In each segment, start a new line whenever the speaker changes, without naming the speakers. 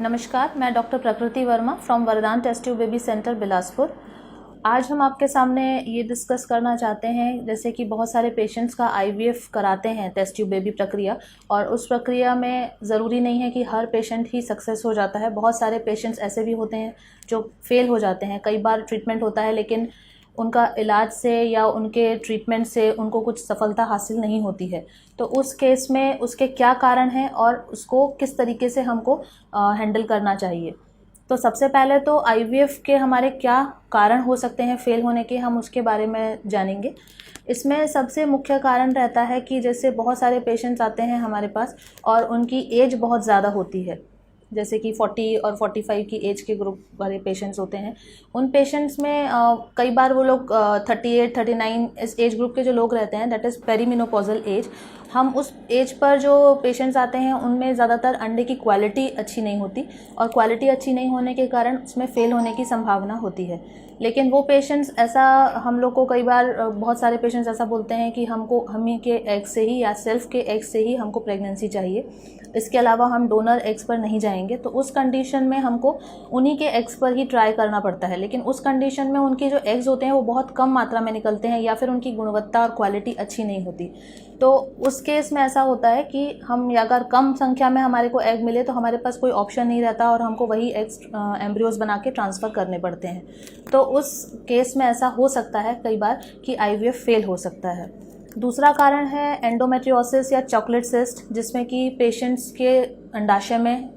नमस्कार, मैं doctor Prakriti Verma from Vardaan test tube baby centre Bilaspur. आज हम आपके सामने ये डिस्कस करना चाहते हैं जैसे कि बहुत सारे पेशेंट्स का आईवीएफ कराते हैं टेस्ट ट्यूब बेबी प्रक्रिया, और उस प्रक्रिया में ज़रूरी नहीं है कि हर पेशेंट ही सक्सेस हो जाता है। बहुत सारे पेशेंट्स ऐसे भी होते हैं जो फेल हो जाते हैं। कई बार ट्रीटमेंट होता है लेकिन उनका इलाज से या उनके ट्रीटमेंट से उनको कुछ सफलता हासिल नहीं होती है। तो उस केस में उसके क्या कारण हैं और उसको किस तरीके से हमको हैंडल करना चाहिए। तो सबसे पहले तो आईवीएफ के हमारे क्या कारण हो सकते हैं फेल होने के, हम उसके बारे में जानेंगे। इसमें सबसे मुख्य कारण रहता है कि जैसे बहुत सारे पेशेंट्स आते हैं हमारे पास और उनकी एज बहुत ज़्यादा होती है, जैसे कि 40 और 45 की एज के ग्रुप वाले पेशेंट्स होते हैं। उन पेशेंट्स में कई बार वो लोग 38, 39 इस एज ग्रुप के जो लोग रहते हैं, दैट इज़ पेरीमेनोपॉजल एज। हम उस एज पर जो पेशेंट्स आते हैं उनमें ज़्यादातर अंडे की क्वालिटी अच्छी नहीं होती, और क्वालिटी अच्छी नहीं होने के कारण उसमें फेल होने की संभावना होती है। लेकिन वो पेशेंट्स ऐसा, हम लोग को कई बार बहुत सारे पेशेंट्स ऐसा बोलते हैं कि हमको हमी के एग से ही या सेल्फ के एग से ही हमको प्रेगनेंसी चाहिए, इसके अलावा हम डोनर एग्स पर नहीं जाएंगे। तो उस कंडीशन में हमको उन्हीं के एग्स पर ही ट्राई करना पड़ता है। लेकिन उस कंडीशन में उनके जो एग्स होते हैं वो बहुत कम मात्रा में निकलते हैं या फिर उनकी गुणवत्ता और क्वालिटी अच्छी नहीं होती। तो उस केस में ऐसा होता है कि हम अगर कम संख्या में हमारे को एग मिले तो हमारे पास कोई ऑप्शन नहीं रहता और हमको वही एग्स एम्ब्रियोज बना के ट्रांसफ़र करने पड़ते हैं। तो उस केस में ऐसा हो सकता है कई बार कि आईवीएफ फेल हो सकता है। दूसरा कारण है एंडोमेट्रियोसिस या चॉकलेट सिस्ट, जिसमें कि पेशेंट्स के अंडाशय में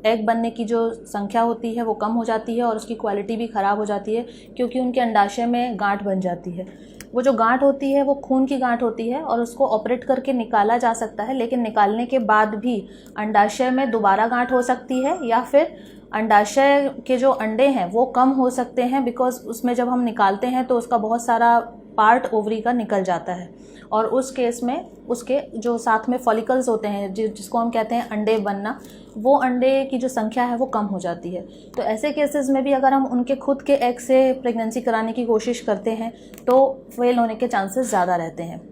एग बनने की जो संख्या होती है वो कम हो जाती है और उसकी क्वालिटी भी ख़राब हो जाती है, क्योंकि उनके अंडाशय में गांठ बन जाती है। वो जो गांठ होती है वो खून की गांठ होती है और उसको ऑपरेट करके निकाला जा सकता है, लेकिन निकालने के बाद भी अंडाशय में दोबारा गांठ हो सकती है या फिर अंडाशय के जो अंडे हैं वो कम हो सकते हैं, बिकॉज उसमें जब हम निकालते हैं तो उसका बहुत सारा पार्ट ओवरी का निकल जाता है, और उस केस में उसके जो साथ में फॉलिकल्स होते हैं जिसको हम कहते हैं अंडे बनना, वो अंडे की जो संख्या है वो कम हो जाती है। तो ऐसे केसेस में भी अगर हम उनके खुद के एग से प्रेगनेंसी कराने की कोशिश करते हैं तो फेल होने के चांसेस ज़्यादा रहते हैं।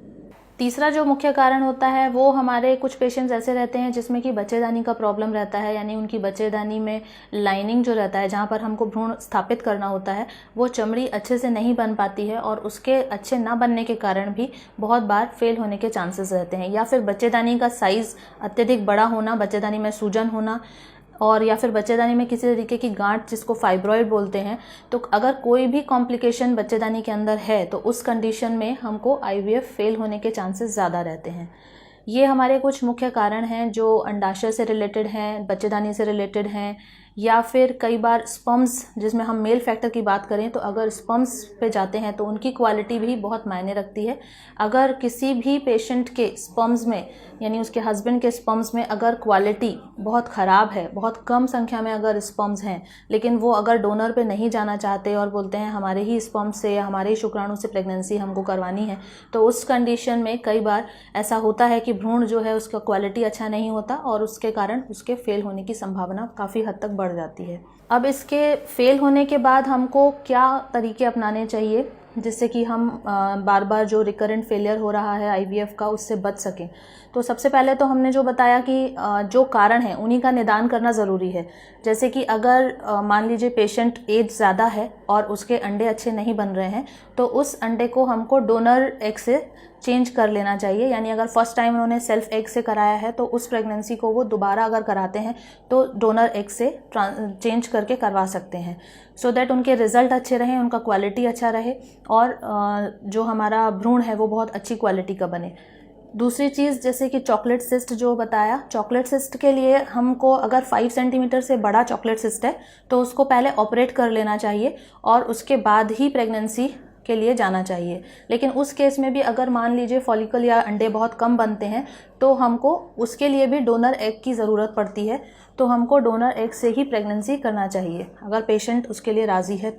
तीसरा जो मुख्य कारण होता है वो हमारे कुछ पेशेंट्स ऐसे रहते हैं जिसमें कि बच्चेदानी का प्रॉब्लम रहता है, यानी उनकी बच्चेदानी में लाइनिंग जो रहता है जहाँ पर हमको भ्रूण स्थापित करना होता है वो चमड़ी अच्छे से नहीं बन पाती है, और उसके अच्छे ना बनने के कारण भी बहुत बार फेल होने के चांसेस रहते हैं। या फिर बच्चेदानी का साइज़ अत्यधिक बड़ा होना, बच्चेदानी में सूजन होना, और या फिर बच्चेदानी में किसी तरीके की गांठ जिसको फाइब्रॉइड बोलते हैं। तो अगर कोई भी कॉम्प्लिकेशन बच्चेदानी के अंदर है तो उस कंडीशन में हमको आईवीएफ फेल होने के चांसेस ज़्यादा रहते हैं। ये हमारे कुछ मुख्य कारण हैं जो अंडाशय से रिलेटेड हैं, बच्चेदानी से रिलेटेड हैं, या फिर कई बार स्पर्म्स, जिसमें हम मेल फैक्टर की बात करें तो अगर स्पर्म्स पे जाते हैं तो उनकी क्वालिटी भी बहुत मायने रखती है। अगर किसी भी पेशेंट के स्पर्म्स में, यानी उसके हस्बैंड के स्पर्म्स में अगर क्वालिटी बहुत ख़राब है, बहुत कम संख्या में अगर स्पर्म्स हैं, लेकिन वो अगर डोनर पे नहीं जाना चाहते और बोलते हैं हमारे ही स्पर्म्स से या हमारे ही शुक्राणु से प्रेगनेंसी हमको करवानी है, तो उस कंडीशन में कई बार ऐसा होता है कि भ्रूण जो है उसका क्वालिटी अच्छा नहीं होता और उसके कारण उसके फेल होने की संभावना काफ़ी हद तक बढ़ जाती है। अब इसके फेल होने के बाद हमको क्या तरीके अपनाने चाहिए जिससे कि हम बार बार जो रिकरेंट फेलियर हो रहा है आईवीएफ का उससे बच सकें। तो सबसे पहले तो हमने जो बताया कि जो कारण है उन्हीं का निदान करना ज़रूरी है। जैसे कि अगर मान लीजिए पेशेंट एज ज़्यादा है और उसके अंडे अच्छे नहीं बन रहे हैं, तो उस अंडे को हमको डोनर एग से चेंज कर लेना चाहिए। यानी अगर फर्स्ट टाइम उन्होंने सेल्फ एग से कराया है तो उस प्रेगनेंसी को वो दोबारा अगर कराते हैं तो डोनर एग से चेंज करके करवा सकते हैं, सो दैट उनके रिज़ल्ट अच्छे रहें, उनका क्वालिटी अच्छा रहे और जो हमारा भ्रूण है वो बहुत अच्छी क्वालिटी का बने। दूसरी चीज़ जैसे कि चॉकलेट सिस्ट जो बताया, चॉकलेट सिस्ट के लिए हमको अगर 5 सेंटीमीटर से बड़ा चॉकलेट सिस्ट है तो उसको पहले ऑपरेट कर लेना चाहिए और उसके बाद ही प्रेगनेंसी के लिए जाना चाहिए। लेकिन उस केस में भी अगर मान लीजिए फॉलिकल या अंडे बहुत कम बनते हैं तो हमको उसके लिए भी डोनर एग की ज़रूरत पड़ती है, तो हमको डोनर एग से ही प्रेगनेंसी करना चाहिए अगर पेशेंट उसके लिए राज़ी है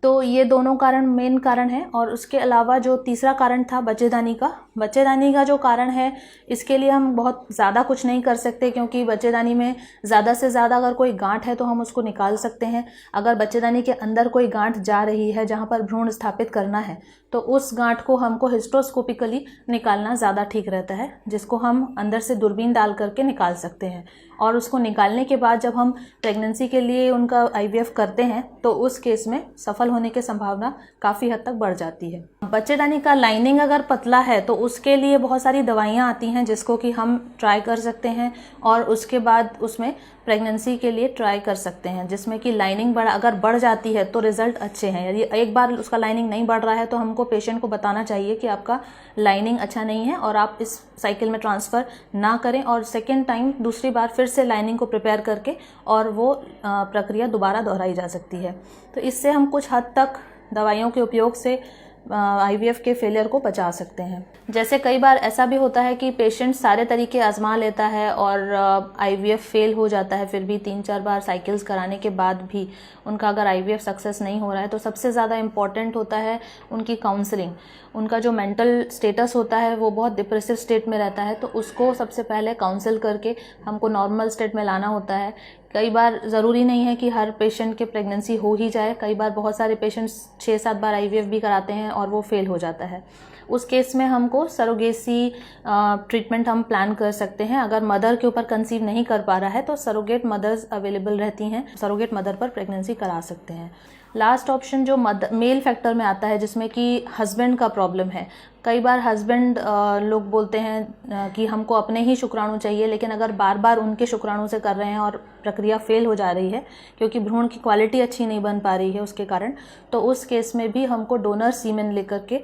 तो ये दोनों कारण मेन कारण हैं। और उसके अलावा जो तीसरा कारण था बच्चेदानी का जो कारण है, इसके लिए हम बहुत ज़्यादा कुछ नहीं कर सकते, क्योंकि बच्चेदानी में ज़्यादा से ज़्यादा अगर कोई गांठ है तो हम उसको निकाल सकते हैं। अगर बच्चेदानी के अंदर कोई गांठ जा रही है जहाँ पर भ्रूण स्थापित करना है तो उस गांठ को हमको हिस्टोस्कोपिकली निकालना ज़्यादा ठीक रहता है, जिसको हम अंदर से दूरबीन डाल करके निकाल सकते हैं। और उसको निकालने के बाद जब हम प्रेगनेंसी के लिए उनका IVF करते हैं तो उस केस में सफल होने की संभावना काफ़ी हद तक बढ़ जाती है। बच्चेदानी का लाइनिंग अगर पतला है तो उसके लिए बहुत सारी दवाइयाँ आती हैं जिसको कि हम ट्राई कर सकते हैं और उसके बाद उसमें प्रेगनेंसी के लिए ट्राई कर सकते हैं, जिसमें कि लाइनिंग अगर बढ़ जाती है तो रिजल्ट अच्छे हैं। यदि एक बार उसका लाइनिंग नहीं बढ़ रहा है तो हमको पेशेंट को बताना चाहिए कि आपका लाइनिंग अच्छा नहीं है और आप इस साइकिल में ट्रांसफ़र ना करें और सेकेंड टाइम दूसरी बार फिर से लाइनिंग को प्रिपेयर करके और वो प्रक्रिया दोबारा दोहराई जा सकती है। तो इससे हम कुछ हद तक दवाइयों के उपयोग से IVF के फेलियर को बचा सकते हैं। जैसे कई बार ऐसा भी होता है कि पेशेंट सारे तरीके आजमा लेता है और IVF फेल हो जाता है, फिर भी 3-4 बार साइकिल्स कराने के बाद भी उनका अगर IVF सक्सेस नहीं हो रहा है तो सबसे ज़्यादा इम्पॉर्टेंट होता है उनकी काउंसलिंग। उनका जो मेंटल स्टेटस होता है वो बहुत डिप्रेसिव स्टेट में रहता है, तो उसको सबसे पहले काउंसिल करके हमको नॉर्मल स्टेट में लाना होता है। कई बार ज़रूरी नहीं है कि हर पेशेंट के प्रेगनेंसी हो ही जाए, कई बार बहुत सारे पेशेंट्स 6-7 बार IVF भी कराते हैं और वो फेल हो जाता है। उस केस में हमको सरोगेसी ट्रीटमेंट हम प्लान कर सकते हैं। अगर मदर के ऊपर कंसीव नहीं कर पा रहा है तो सरोगेट मदर्स अवेलेबल रहती हैं, सरोगेट मदर पर प्रेगनेंसी करा सकते हैं। लास्ट ऑप्शन जो मेल फैक्टर में आता है जिसमें कि हस्बैंड का प्रॉब्लम है। कई बार हस्बैंड लोग बोलते हैं कि हमको अपने ही शुक्राणु चाहिए, लेकिन अगर बार बार उनके शुक्राणु से कर रहे हैं और प्रक्रिया फेल हो जा रही है क्योंकि भ्रूण की क्वालिटी अच्छी नहीं बन पा रही है उसके कारण, तो उस केस में भी हमको डोनर सीमेन लेकर के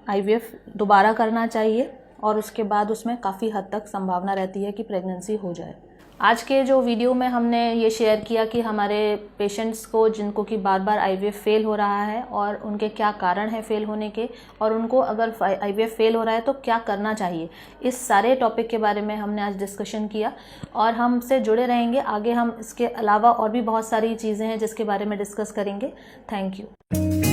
IVF दोबारा करना चाहिए और उसके बाद उसमें काफ़ी हद तक संभावना रहती है कि प्रेगनेंसी हो जाए। आज के जो वीडियो में हमने ये शेयर किया कि हमारे पेशेंट्स को जिनको कि बार बार IVF फेल हो रहा है और उनके क्या कारण है फेल होने के, और उनको अगर IVF फेल हो रहा है तो क्या करना चाहिए, इस सारे टॉपिक के बारे में हमने आज डिस्कशन किया और हमसे जुड़े रहेंगे। आगे हम इसके अलावा और भी बहुत सारी चीज़ें हैं जिसके बारे में डिस्कस करेंगे। Thank you.